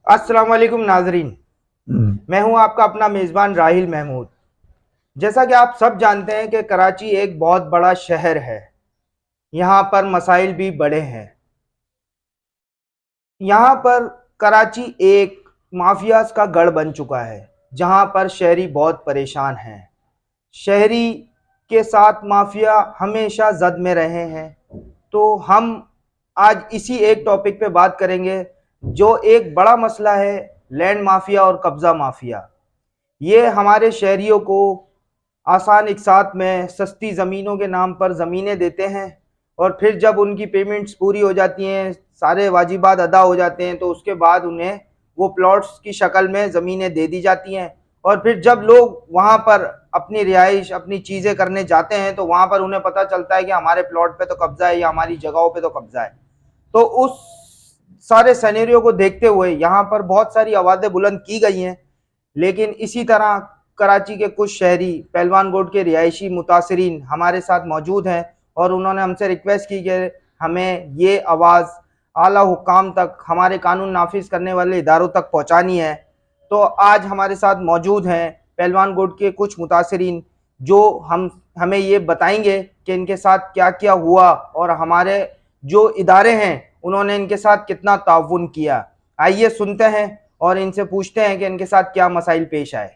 अस्सलाम वालेकुम नाजरीन। मैं हूं आपका अपना मेज़बान राहिल महमूद। जैसा कि आप सब जानते हैं कि कराची एक बहुत बड़ा शहर है। यहाँ पर मसाइल भी बड़े हैं। यहाँ पर कराची एक माफियाज का गढ़ बन चुका है, जहाँ पर शहरी बहुत परेशान हैं। शहरी के साथ माफिया हमेशा जद में रहे हैं। तो हम आज इसी एक टॉपिक पे बात करेंगे, जो एक बड़ा मसला है, लैंड माफिया और कब्जा माफिया। ये हमारे शहरियों को आसान इकसात में सस्ती ज़मीनों के नाम पर ज़मीनें देते हैं, और फिर जब उनकी पेमेंट्स पूरी हो जाती हैं, सारे वाजिबात अदा हो जाते हैं, तो उसके बाद उन्हें वो प्लॉट्स की शक्ल में ज़मीनें दे दी जाती हैं। और फिर जब लोग वहाँ पर अपनी रिहाइश अपनी चीज़ें करने जाते हैं, तो वहाँ पर उन्हें पता चलता है कि हमारे प्लॉट पे तो कब्जा है या हमारी जगहों पे तो कब्जा है। तो उस सारे सिनेरियो को देखते हुए यहाँ पर बहुत सारी आवाज़ें बुलंद की गई हैं। लेकिन इसी तरह कराची के कुछ शहरी पहलवान गोड के रिहायशी मुतासरीन हमारे साथ मौजूद हैं, और उन्होंने हमसे रिक्वेस्ट की कि हमें ये आवाज़ आला हुक्काम तक, हमारे कानून नाफिज करने वाले इदारों तक पहुँचानी है। तो आज हमारे साथ मौजूद हैं पहलवान गोड के कुछ मुतासरीन, जो हमें ये बताएंगे कि इनके साथ क्या क्या हुआ और हमारे जो इदारे हैं उन्होंने इनके साथ कितना ताउन किया। आइए सुनते हैं और इनसे पूछते हैं कि इनके साथ क्या मसाइल पेश आए।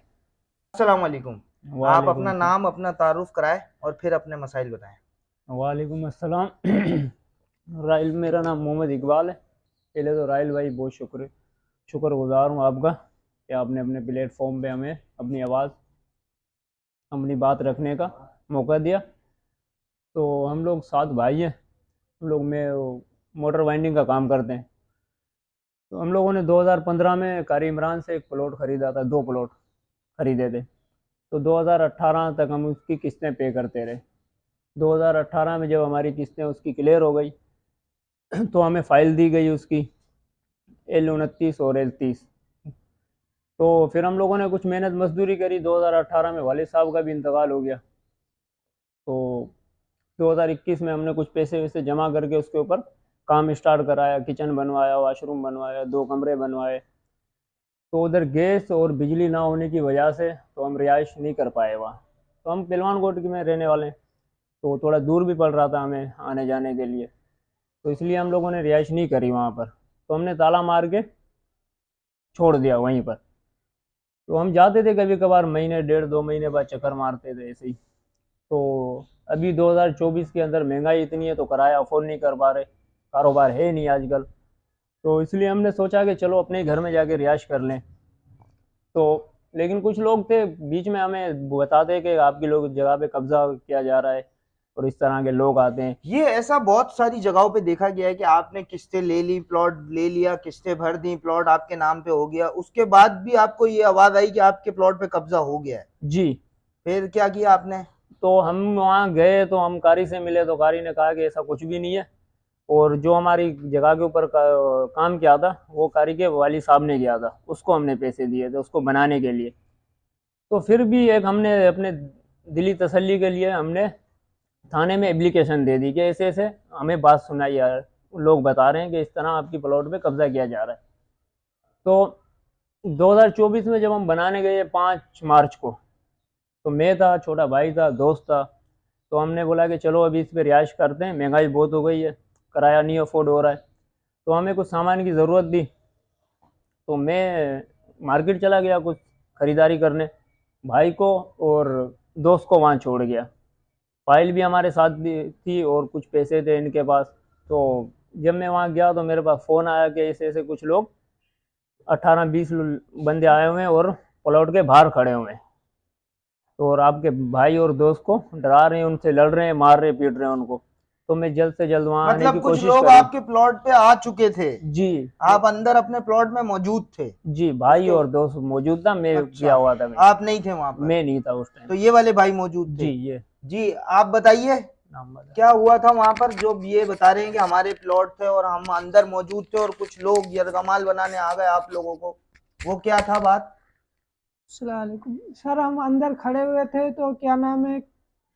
अस्सलाम वालेकुम। आप वालेकुम अपना नाम अपना तारुफ कराएं और फिर अपने मसाइल बताएं। वालेकुम अस्सलाम। राइल, मेरा नाम मोहम्मद इकबाल है। पहले तो राइल भाई बहुत शुक्रगुजार हूँ आपका कि आपने अपने प्लेटफॉर्म पे हमें अपनी आवाज़, अपनी बात रखने का मौका दिया। तो हम लोग 7 भाई हैं। हम लोग में मोटर वाइंडिंग का काम करते हैं। तो हम लोगों ने 2015 में कारी इमरान से एक प्लॉट ख़रीदा था, 2 प्लॉट खरीदे थे। तो 2018 तक हम उसकी किस्तें पे करते रहे। 2018 में जब हमारी किस्तें उसकी क्लियर हो गई तो हमें फ़ाइल दी गई उसकी L29 और L30। तो फिर हम लोगों ने कुछ मेहनत मजदूरी करी। 2018 में वालिद साहब का भी इंतकाल हो गया। तो 2021 में हमने कुछ पैसे वैसे जमा करके उसके ऊपर काम स्टार्ट कराया, किचन बनवाया, वाशरूम बनवाया, 2 कमरे बनवाए। तो उधर गैस और बिजली ना होने की वजह से तो हम रिहाइश नहीं कर पाए वहाँ। तो हम पिलवान कोट में रहने वाले हैं, तो थोड़ा दूर भी पड़ रहा था हमें आने जाने के लिए। तो इसलिए हम लोगों ने रिहाइश नहीं करी वहाँ पर। तो हमने ताला मार के छोड़ दिया वहीं पर। तो हम जाते थे कभी कभार, महीने डेढ़ 2 महीने बाद चक्कर मारते थे ऐसे ही। तो अभी 2024 के अंदर महंगाई इतनी है तो किराया अफोर्ड नहीं कर पा रहे, कारोबार है नहीं आजकल। तो इसलिए हमने सोचा कि चलो अपने ही घर में जाके रिहाइश कर लें। तो लेकिन कुछ लोग थे बीच में हमें बताते कि आपकी लोग जगह पे कब्जा किया जा रहा है और इस तरह के लोग आते हैं। ये ऐसा बहुत सारी जगहों पे देखा गया है कि आपने किस्तें ले ली, प्लॉट ले लिया, किस्तें भर दी, प्लॉट आपके नाम पे हो गया, उसके बाद भी आपको ये आवाज आई कि आपके प्लॉट पे कब्जा हो गया है। जी। फिर क्या किया आपने? तो हम वहाँ गए तो हम कारी से मिले, तो कारी ने कहा कि ऐसा कुछ भी नहीं है। और जो हमारी जगह के ऊपर काम किया था वो कारी के वाली साहब ने किया था, उसको हमने पैसे दिए थे उसको बनाने के लिए। तो फिर भी एक हमने अपने दिली तसल्ली के लिए हमने थाने में एप्लीकेशन दे दी कि ऐसे ऐसे हमें बात सुनाई यार, लोग बता रहे हैं कि इस तरह आपकी प्लॉट पे कब्जा किया जा रहा है। तो 2024 में जब हम बनाने गए 5 मार्च को, तो मैं था, छोटा भाई था, दोस्त था। तो हमने बोला कि चलो अभी इस पर रिहाइश करते हैं, महंगाई बहुत हो गई है, किराया नहीं अफोर्ड हो रहा है। तो हमें कुछ सामान की ज़रूरत थी। तो मैं मार्केट चला गया कुछ ख़रीदारी करने, भाई को और दोस्त को वहाँ छोड़ गया। फाइल भी हमारे साथ भी थी और कुछ पैसे थे इनके पास। तो जब मैं वहाँ गया तो मेरे पास फ़ोन आया कि ऐसे ऐसे कुछ लोग 18-20 बंदे आए हुए हैं और प्लॉट के बाहर खड़े हुए हैं, तो और आपके भाई और दोस्त को डरा रहे हैं, उनसे लड़ रहे हैं, मार रहे पीट रहे हैं उनको। तो मैं जल्द से जल्द वहाँ आने की मतलब कुछ कोशिश लोग करी। आपके प्लॉट पे आ चुके थे, जी। आप अंदर अपने प्लॉट में मौजूद थे? जी, भाई उसके और दोस्त मौजूद था, मैं अच्छा, गया हुआ था वहीं। आप नहीं थे वहां पर? मैं नहीं था उस टाइम। तो ये वाले भाई मौजूद जी थे? ये जी, आप बताइए नाम बता। क्या हुआ था वहां पर, जो ये बता रहे हैं कि हमारे प्लॉट थे और हम अंदर मौजूद थे और कुछ लोग यरगमाल बनाने आ गए आप लोगों को, वो क्या था बात? सलामकुम सर, हम अंदर खड़े हुए थे तो क्या नाम है,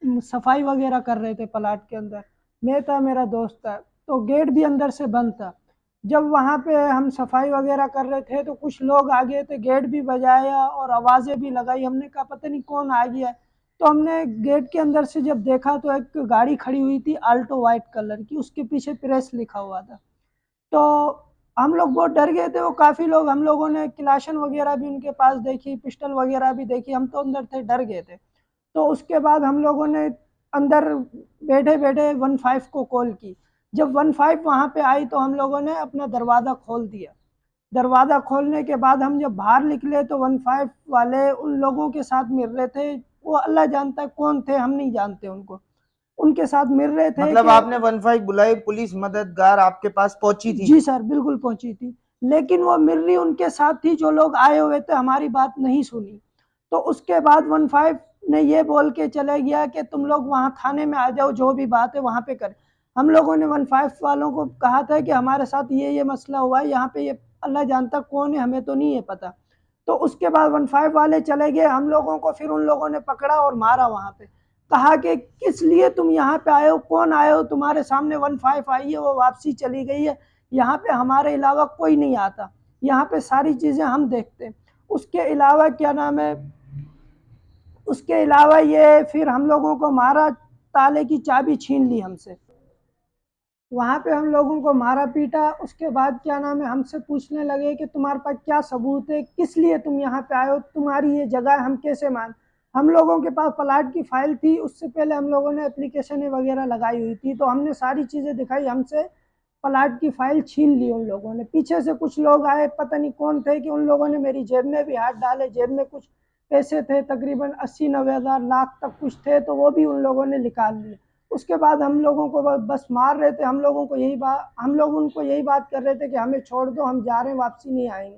सफाई वगैरह कर रहे थे प्लाट के अंदर। मैं था, मेरा दोस्त था, तो गेट भी अंदर से बंद था। जब वहाँ पे हम सफाई वगैरह कर रहे थे तो कुछ लोग आ गए थे, गेट भी बजाया और आवाज़ें भी लगाई। हमने कहा पता नहीं कौन आ गया है। तो हमने गेट के अंदर से जब देखा तो एक गाड़ी खड़ी हुई थी आल्टो वाइट कलर की, उसके पीछे प्रेस लिखा हुआ था। तो हम लोग बहुत डर गए थे। वो काफ़ी लोग, हम लोगों ने क्लाशन वगैरह भी उनके पास देखी, पिस्टल वगैरह भी देखी। हम तो अंदर थे, डर गए थे। तो उसके बाद हम लोगों ने अंदर बैठे बैठे 15 को कॉल की। जब 15 वहाँ पे आई तो हम लोगों ने अपना दरवाज़ा खोल दिया। दरवाज़ा खोलने के बाद हम जब बाहर निकले तो 15 वाले उन लोगों के साथ मिल रहे थे। वो अल्लाह जानता है कौन थे, हम नहीं जानते उनको। उनके साथ मिल रहे थे मतलब कि आपने 15 बुलाई, पुलिस मददगार आपके पास पहुंची थी? जी सर, बिल्कुल पहुंची थी। लेकिन वो मिर्री उनके साथ थी जो लोग आए हुए थे, हमारी बात नहीं सुनी। तो उसके बाद 15 ने ये बोल के चले गया कि तुम लोग वहाँ थाने में आ जाओ, जो भी बात है वहाँ पे करें। हम लोगों ने 15 वालों को कहा था कि हमारे साथ ये मसला हुआ है, यहाँ पे ये अल्लाह जानता कौन है, हमें तो नहीं है पता। तो उसके बाद 15 वाले चले गए। हम लोगों को फिर उन लोगों ने पकड़ा और मारा वहाँ पे। कहा कि किस लिए तुम यहाँ पे आए हो, कौन आए हो, तुम्हारे सामने 15 आई है, वो वापसी चली गई है। यहाँ पे हमारे अलावा कोई नहीं आता, यहाँ पे सारी चीज़ें हम देखते हैं। उसके अलावा क्या नाम है, उसके अलावा ये फिर हम लोगों को मारा, ताले की चाबी छीन ली हमसे। वहाँ पे हम लोगों को मारा पीटा। उसके बाद क्या नाम है, हमसे पूछने लगे कि तुम्हारे पास क्या सबूत है, किस लिए तुम यहाँ पे आए हो, तुम्हारी ये जगह हम कैसे मान। हम लोगों के पास प्लाट की फाइल थी, उससे पहले हम लोगों ने एप्लीकेशन वगैरह लगाई हुई थी, तो हमने सारी चीज़ें दिखाई। हमसे प्लाट की फाइल छीन ली उन लोगों ने। पीछे से कुछ लोग आए, पता नहीं कौन थे, कि उन लोगों ने मेरी जेब में भी हाथ डाले। जेब में कुछ पैसे थे, तकरीबन 80-90 हज़ार, लाख तक कुछ थे, तो वो भी उन लोगों ने निकाल लिए। उसके बाद हम लोगों को बस मार रहे थे। हम लोग उनको यही बात कर रहे थे कि हमें छोड़ दो, हम जा रहे हैं, वापसी नहीं आएंगे।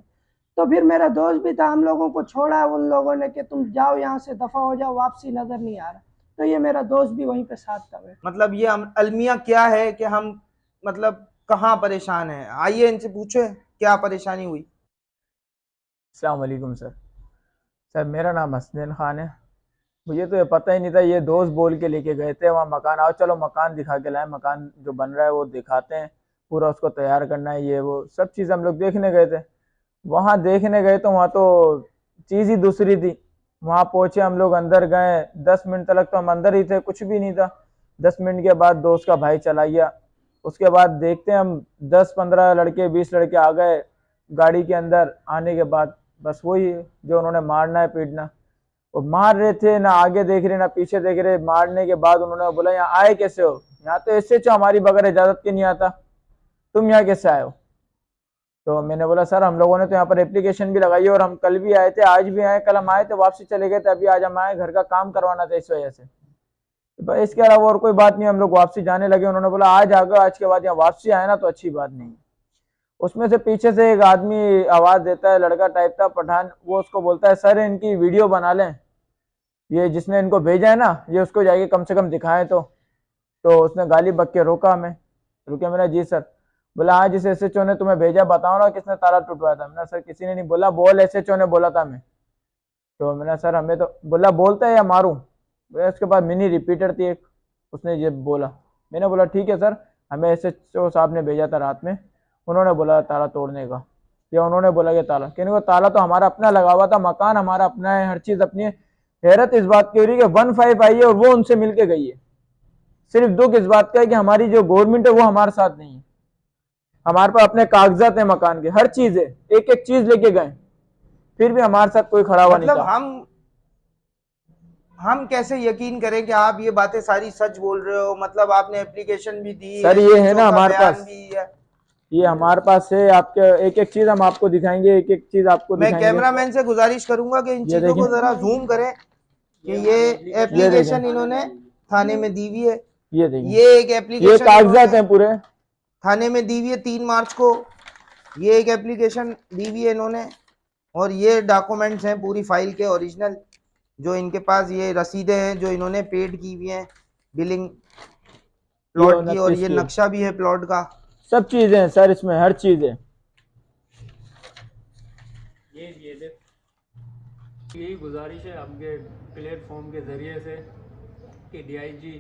तो फिर मेरा दोस्त भी था, हम लोगों को छोड़ा उन लोगों ने कि तुम जाओ यहाँ से, दफ़ा हो जाओ, वापसी नज़र नहीं आ रहा। तो ये मेरा दोस्त भी वहीं पे साथ था मेरे। मतलब ये अलमिया क्या है कि हम मतलब कहाँ परेशान हैं? आइए इनसे पूछे क्या परेशानी हुई। अस्सलाम वालेकुम सर। सर मेरा नाम हसनैन ख़ान है। मुझे तो ये पता ही नहीं था, ये दोस्त बोल के लेके गए थे वहाँ मकान, आओ चलो मकान दिखा के लाए, मकान जो बन रहा है वो दिखाते हैं, पूरा उसको तैयार करना है, ये वो सब चीज़ हम लोग देखने गए थे। वहाँ देखने गए तो वहाँ तो चीज़ ही दूसरी थी। वहाँ पहुँचे हम लोग, अंदर गए, 10 मिनट तक तो हम अंदर ही थे, कुछ भी नहीं था। 10 मिनट के बाद दोस्त का भाई चला गया। उसके बाद देखते हैं हम 10-15 लड़के 20 लड़के आ गए गाड़ी के अंदर। आने के बाद बस वही जो उन्होंने मारना है पीटना, वो मार रहे थे, ना आगे देख रहे ना पीछे देख रहे। मारने के बाद उन्होंने बोला यहाँ आए कैसे हो, यहाँ तो ऐसे हमारी बगैर इजाजत के नहीं आता, तुम यहाँ कैसे आए हो। तो मैंने बोला सर हम लोगों ने तो यहाँ पर एप्लीकेशन भी लगाई है, और हम कल भी आए थे, आज भी आए, कल हम आए थे वापसी चले गए थे, अभी आज हम आए, घर का काम करवाना था इस वजह से। तो भाई इसके अलावा और कोई बात नहीं, हम लोग वापसी जाने लगे। उन्होंने बोला आज आ गए, आज के बाद यहाँ वापसी आए ना तो अच्छी बात नहीं। उसमें से पीछे से एक आदमी आवाज देता है, लड़का टाइप था पठान, वो उसको बोलता है सर इनकी वीडियो बना लें, ये जिसने इनको भेजा है ना ये उसको जाके कम से कम दिखाएं। तो उसने गाली बक के रोका हमें, रुके। मैंने जी सर। बोला हाँ जिस एसएचओ ने तुम्हें भेजा बताओ ना किसने ताला टूटवाया था। मैंने सर किसी ने नहीं बोला, बोल एसएचओ ने बोला था हमें। तो मैंने सर हमें तो बोला बोलता है या मारूं। उसके बाद मिनी रिपीटर थी एक, उसने ये बोला। मैंने बोला ठीक है सर, हमें एसएचओ साहब ने भेजा था रात में, उन्होंने बोला ताला तोड़ने का, या उन्होंने बोला कि ताला, कहने को ताला तो हमारा अपना लगा हुआ था, मकान हमारा अपना है, हर चीज अपनी है। हैरत इस बात की हो रही है कि 15 आई है और वो उनसे मिलके गई है। सिर्फ दुख इस बात का है कि हमारी जो गवर्नमेंट है वो हमारे साथ नहीं है। हमारे पास अपने कागजात है मकान के, हर चीज है, एक एक चीज लेके गए, फिर भी हमारे साथ कोई खड़ा हुआ नहीं मतलब था। हम कैसे यकीन करें कि आप ये बातें सारी सच बोल रहे हो? मतलब आपने एप्लीकेशन भी दी सर है, ये है चीजों ना का हमारे बयान पास, भी है। ये हमारे पास है, आपके एक एक चीज हम आपको दिखाएंगे, एक एक चीज आपको मैं दिखाएंगे। कैमरामैन से गुजारिश करूंगा कि इन ये चीजों को देखें, जरा जूम करें कि ये ये एप्लीकेशन देखें, इन्होंने थाने में दी हुई है। ये देखें, ये एक ये एप्लीकेशन कागजात इन्होंने हैं पूरे। थाने में दी हुई है 3 मार्च को। ये एक एप्लीकेशन दी हुई है इन्होंने, और ये डॉक्यूमेंट्स हैं पूरी फाइल के ओरिजिनल, जो इनके पास ये रसीदें हैं जो इन्होंने पेड की हुई हैं, बिलिंग ये प्लॉट की, और 29 ये की है, नक्शा भी है प्लॉट का। सब चीजें हैं सर इसमें, हर चीज है। ये देख, यही गुजारिश है आपके प्लेटफॉर्म के ज़रिए से कि डीआईजी,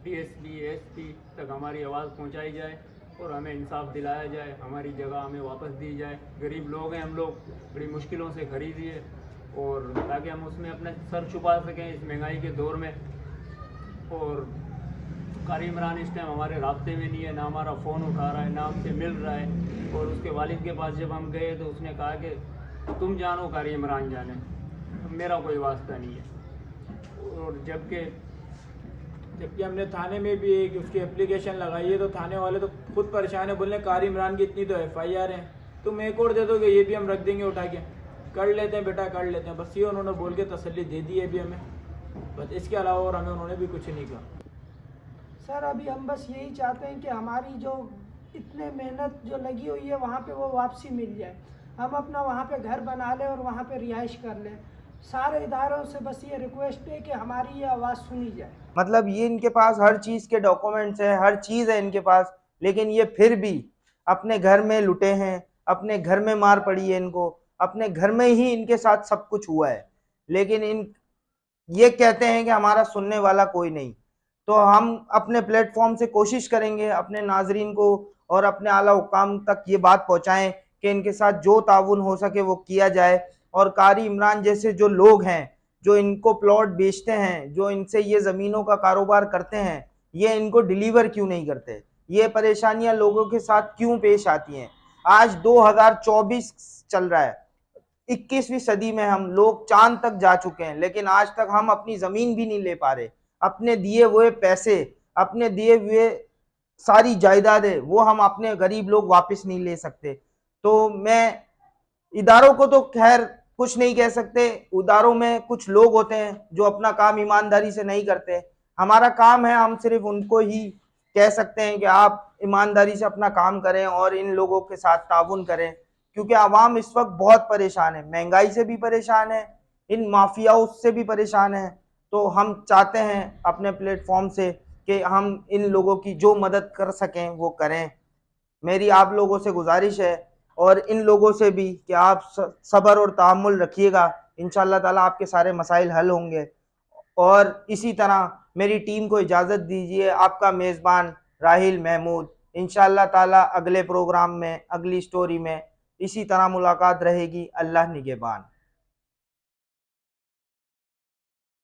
डीएसपी, एसपी तक हमारी आवाज़ पहुंचाई जाए और हमें इंसाफ दिलाया जाए, हमारी जगह हमें वापस दी जाए। गरीब लोग हैं हम लोग, बड़ी मुश्किलों से खरीदी है, और ताकि हम उसमें अपने सर छुपा सकें इस महंगाई के दौर में। और कारी इमरान इस टाइम हमारे राब्ते में नहीं है, ना हमारा फ़ोन उठा रहा है, ना हमसे मिल रहा है। और उसके वालिद के पास जब हम गए तो उसने कहा कि तुम जानो कारी इमरान जाने, मेरा कोई वास्ता नहीं है। और जबकि हमने थाने में भी एक उसकी एप्लीकेशन लगाई है, तो थाने वाले तो खुद परेशान है, बोले कारी इमरान की इतनी तो FIR है, तुम एक और दे दोगे, ये भी हम रख देंगे उठा के, कर लेते हैं बेटा कर लेते हैं। बस ये उन्होंने बोल के तसल्ली दे दी है अभी हमें, बस इसके अलावा और हमें उन्होंने भी कुछ नहीं कहा। सर अभी हम बस यही चाहते हैं कि हमारी जो इतने मेहनत जो लगी हुई है वहाँ पे वो वापसी मिल जाए, हम अपना वहाँ पे घर बना लें और वहाँ पे रिहाइश कर लें। सारे इदारों से बस ये रिक्वेस्ट है कि हमारी ये आवाज़ सुनी जाए। मतलब ये इनके पास हर चीज़ के डॉक्यूमेंट्स हैं, हर चीज़ है इनके पास, लेकिन ये फिर भी अपने घर में लुटे हैं, अपने घर में मार पड़ी है इनको, अपने घर में ही इनके साथ सब कुछ हुआ है, लेकिन ये कहते हैं कि हमारा सुनने वाला कोई नहीं। तो हम अपने प्लेटफॉर्म से कोशिश करेंगे अपने नाजरीन को और अपने आला हुक्काम तक ये बात पहुंचाएं कि इनके साथ जो ताउन हो सके वो किया जाए, और कारी इमरान जैसे जो लोग हैं, जो इनको प्लॉट बेचते हैं, जो इनसे ये ज़मीनों का कारोबार करते हैं, ये इनको डिलीवर क्यों नहीं करते? ये परेशानियां लोगों के साथ क्यों पेश आती हैं? आज 2024 चल रहा है, 21वीं सदी में हम लोग चांद तक जा चुके हैं, लेकिन आज तक हम अपनी ज़मीन भी नहीं ले पा रहे। अपने दिए हुए पैसे, अपने दिए हुए सारी जायदादें वो हम अपने गरीब लोग वापस नहीं ले सकते। तो मैं इदारों को तो खैर कुछ नहीं कह सकते, इदारों में कुछ लोग होते हैं जो अपना काम ईमानदारी से नहीं करते। हमारा काम है, हम सिर्फ उनको ही कह सकते हैं कि आप ईमानदारी से अपना काम करें और इन लोगों के साथ ताउन करें, क्योंकि आवाम इस वक्त बहुत परेशान है, महंगाई से भी परेशान है, इन माफियाओं से भी परेशान है। तो हम चाहते हैं अपने प्लेटफॉर्म से कि हम इन लोगों की जो मदद कर सकें वो करें। मेरी आप लोगों से गुजारिश है और इन लोगों से भी कि आप सब्र और तहम्मुल रखिएगा, इंशाअल्लाह ताला आपके सारे मसाइल हल होंगे। और इसी तरह मेरी टीम को इजाज़त दीजिए, आपका मेज़बान राहिल महमूद। इंशाअल्लाह ताला अगले प्रोग्राम में, अगली स्टोरी में इसी तरह मुलाकात रहेगी। अल्लाह निगहबान।